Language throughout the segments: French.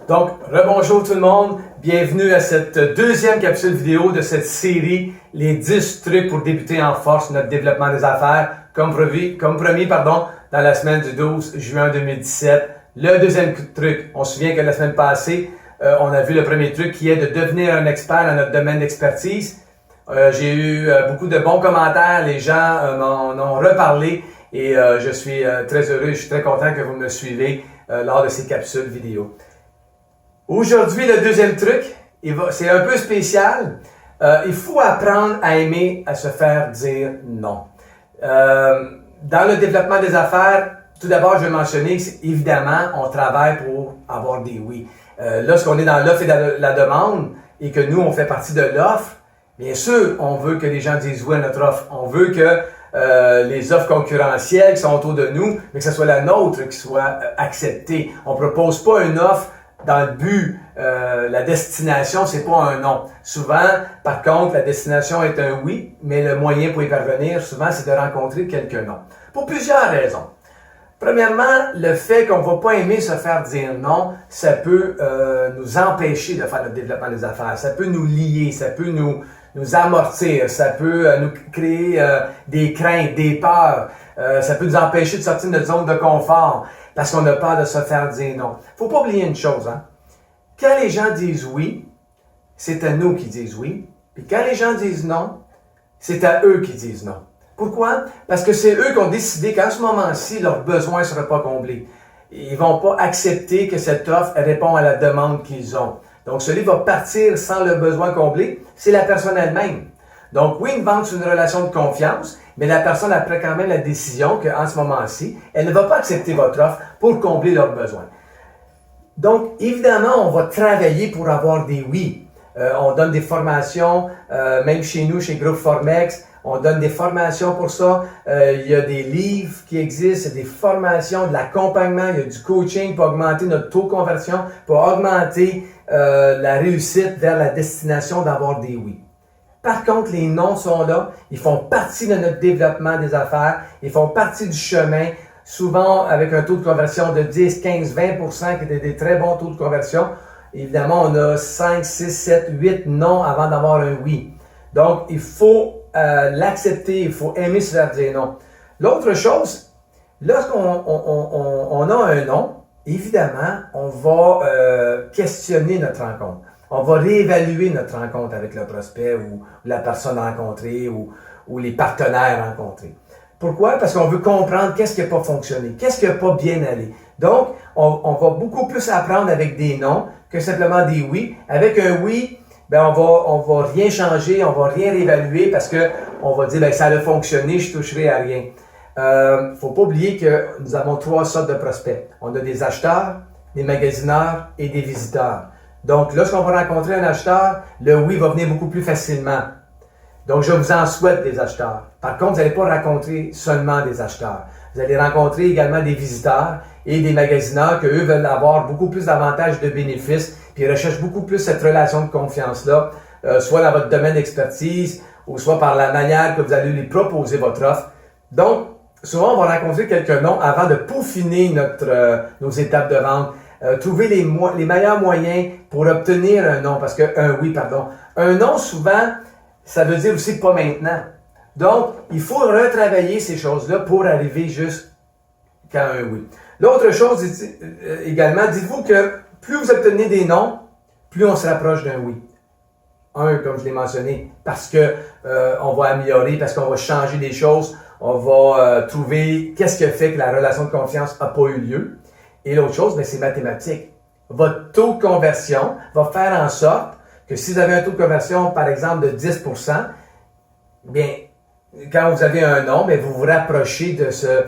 Donc, rebonjour tout le monde, bienvenue à cette deuxième capsule vidéo de cette série, les 10 trucs pour débuter en force notre développement des affaires, comme promis, dans la semaine du 12 juin 2017. Le deuxième truc, on se souvient que la semaine passée, on a vu le premier truc qui est de devenir un expert dans notre domaine d'expertise. J'ai eu beaucoup de bons commentaires, les gens m'en ont reparlé et je suis très heureux, je suis très content que vous me suivez lors de ces capsules vidéo. Aujourd'hui, le deuxième truc, c'est un peu spécial. Il faut apprendre à aimer à se faire dire non. Dans le développement des affaires, tout d'abord, je vais mentionner que, évidemment, on travaille pour avoir des oui. Lorsqu'on est dans l'offre et la demande et que nous, on fait partie de l'offre, bien sûr, on veut que les gens disent oui à notre offre. On veut que les offres concurrentielles qui sont autour de nous, mais que ce soit la nôtre qui soit acceptée. On ne propose pas une offre dans le but, la destination, c'est pas un non. Souvent, par contre, la destination est un oui, mais le moyen pour y parvenir, souvent, c'est de rencontrer quelques non. Pour plusieurs raisons. Premièrement, le fait qu'on ne va pas aimer se faire dire non, ça peut nous empêcher de faire notre développement des affaires. Ça peut nous lier, ça peut nous amortir, ça peut nous créer des craintes, des peurs. Ça peut nous empêcher de sortir de notre zone de confort parce qu'on a peur de se faire dire non. Faut pas oublier une chose, hein. Quand les gens disent oui, c'est à nous qui disent oui. Puis quand les gens disent non, c'est à eux qui disent non. Pourquoi? Parce que c'est eux qui ont décidé qu'à ce moment-ci, leurs besoins ne seraient pas comblés. Ils vont pas accepter que cette offre répond à la demande qu'ils ont. Donc, celui qui va partir sans le besoin comblé, c'est la personne elle-même. Donc, oui, une vente, c'est une relation de confiance, mais la personne a pris quand même la décision qu'en ce moment-ci, elle ne va pas accepter votre offre pour combler leurs besoins. Donc, évidemment, on va travailler pour avoir des oui. On donne des formations, même chez nous, chez Groupe Formex, on donne des formations pour ça. Il y a des livres qui existent, des formations, de l'accompagnement, il y a du coaching pour augmenter notre taux de conversion, pour augmenter la réussite vers la destination d'avoir des oui. Par contre, les non sont là, ils font partie de notre développement des affaires, ils font partie du chemin, souvent avec un taux de conversion de 10, 15, 20%, qui est des très bons taux de conversion. Évidemment, on a 5, 6, 7, 8 non avant d'avoir un oui. Donc, il faut l'accepter, il faut aimer se faire dire non. L'autre chose, lorsqu'on a un non, évidemment, on va questionner notre rencontre. On va réévaluer notre rencontre avec le prospect ou la personne rencontrée ou les partenaires rencontrés. Pourquoi? Parce qu'on veut comprendre qu'est-ce qui n'a pas fonctionné, qu'est-ce qui n'a pas bien allé. Donc, on va beaucoup plus apprendre avec des non que simplement des oui. Avec un oui, ben on va rien changer, on va rien réévaluer parce que on va dire ben ça a fonctionné, je toucherai à rien. Faut pas oublier que nous avons 3 sortes de prospects. On a des acheteurs, des magasineurs et des visiteurs. Donc, lorsqu'on va rencontrer un acheteur, le oui va venir beaucoup plus facilement. Donc, je vous en souhaite des acheteurs. Par contre, vous n'allez pas rencontrer seulement des acheteurs. Vous allez rencontrer également des visiteurs et des magasineurs que eux veulent avoir beaucoup plus d'avantages de bénéfices, puis ils recherchent beaucoup plus cette relation de confiance-là, soit dans votre domaine d'expertise ou soit par la manière que vous allez lui proposer votre offre. Donc, souvent, on va rencontrer quelques noms avant de peaufiner nos étapes de vente. Trouver les meilleurs moyens pour obtenir un non, parce que un non, souvent, ça veut dire aussi pas maintenant. Donc, il faut retravailler ces choses-là pour arriver jusqu'à un oui. L'autre chose également, dites-vous que plus vous obtenez des non, plus on se rapproche d'un oui. Comme je l'ai mentionné, parce que on va améliorer, parce qu'on va changer des choses, on va trouver qu'est-ce qui a fait que la relation de confiance n'a pas eu lieu. Et l'autre chose, c'est mathématique. Votre taux de conversion va faire en sorte que si vous avez un taux de conversion, par exemple, de 10%, bien, quand vous avez un non, vous vous rapprochez de ce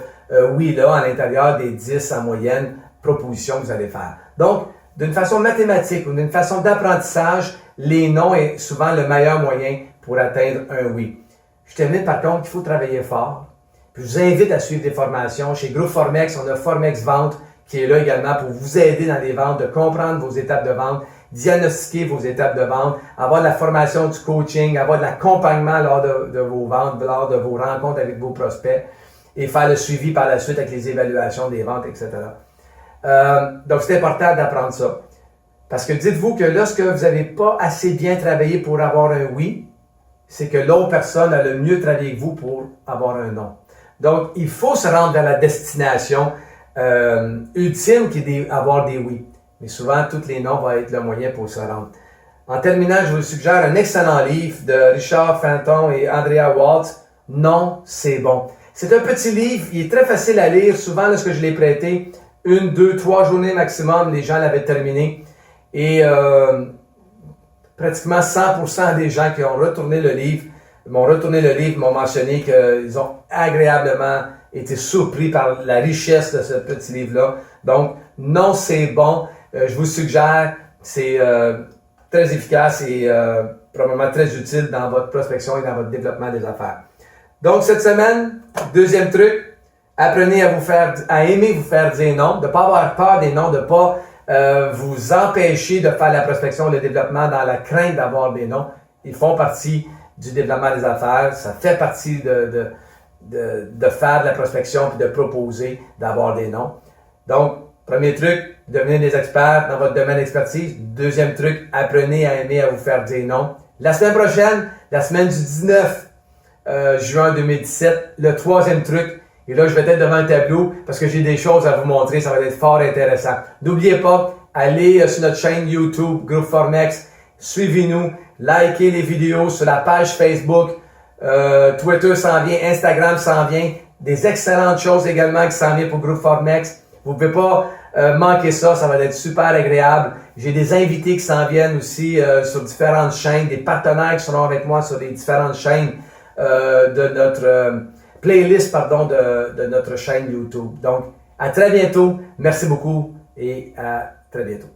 oui-là à l'intérieur des 10 en moyenne propositions que vous allez faire. Donc, d'une façon mathématique ou d'une façon d'apprentissage, les non est souvent le meilleur moyen pour atteindre un oui. Je termine par contre qu'il faut travailler fort. Puis je vous invite à suivre des formations. Chez Groupe Formex, on a Formex Vente qui est là également pour vous aider dans les ventes, de comprendre vos étapes de vente, diagnostiquer vos étapes de vente, avoir de la formation du coaching, avoir de l'accompagnement lors de vos ventes, lors de vos rencontres avec vos prospects et faire le suivi par la suite avec les évaluations des ventes, etc. Donc, c'est important d'apprendre ça. Parce que dites-vous que lorsque vous n'avez pas assez bien travaillé pour avoir un oui, c'est que l'autre personne a le mieux travaillé que vous pour avoir un non. Donc, il faut se rendre vers la destination ultime qui est d'avoir des oui. Mais souvent, tous les non vont être le moyen pour se rendre. En terminant, je vous suggère un excellent livre de Richard Fenton et Andrea Waltz, Non, c'est bon. C'est un petit livre, il est très facile à lire. Souvent, lorsque je l'ai prêté, 1, 2, 3 journées maximum, les gens l'avaient terminé. Et pratiquement 100% des gens qui ont retourné le livre, m'ont mentionné qu'ils ont agréablement été surpris par la richesse de ce petit livre-là. Donc, non, c'est bon. Je vous suggère, c'est très efficace et probablement très utile dans votre prospection et dans votre développement des affaires. Donc, cette semaine, deuxième truc, apprenez à aimer vous faire dire non, de ne pas avoir peur des noms, de ne pas vous empêcher de faire la prospection, le développement dans la crainte d'avoir des noms. Ils font partie du développement des affaires. Ça fait partie de faire de la prospection puis de proposer d'avoir des noms. Donc, premier truc, devenez des experts dans votre domaine d'expertise. Deuxième truc, apprenez à aimer à vous faire dire non. La semaine prochaine, la semaine du 19 juin 2017, le troisième truc, et là, je vais être devant le tableau parce que j'ai des choses à vous montrer. Ça va être fort intéressant. N'oubliez pas, allez sur notre chaîne YouTube, Groupe Formex. Suivez-nous, likez les vidéos sur la page Facebook. Twitter s'en vient, Instagram s'en vient. Des excellentes choses également qui s'en viennent pour Groupe Formex. Vous ne pouvez pas manquer ça. Ça va être super agréable. J'ai des invités qui s'en viennent aussi sur différentes chaînes. Des partenaires qui seront avec moi sur les différentes chaînes de notre... playlist, de notre chaîne YouTube. Donc, à très bientôt. Merci beaucoup et à très bientôt.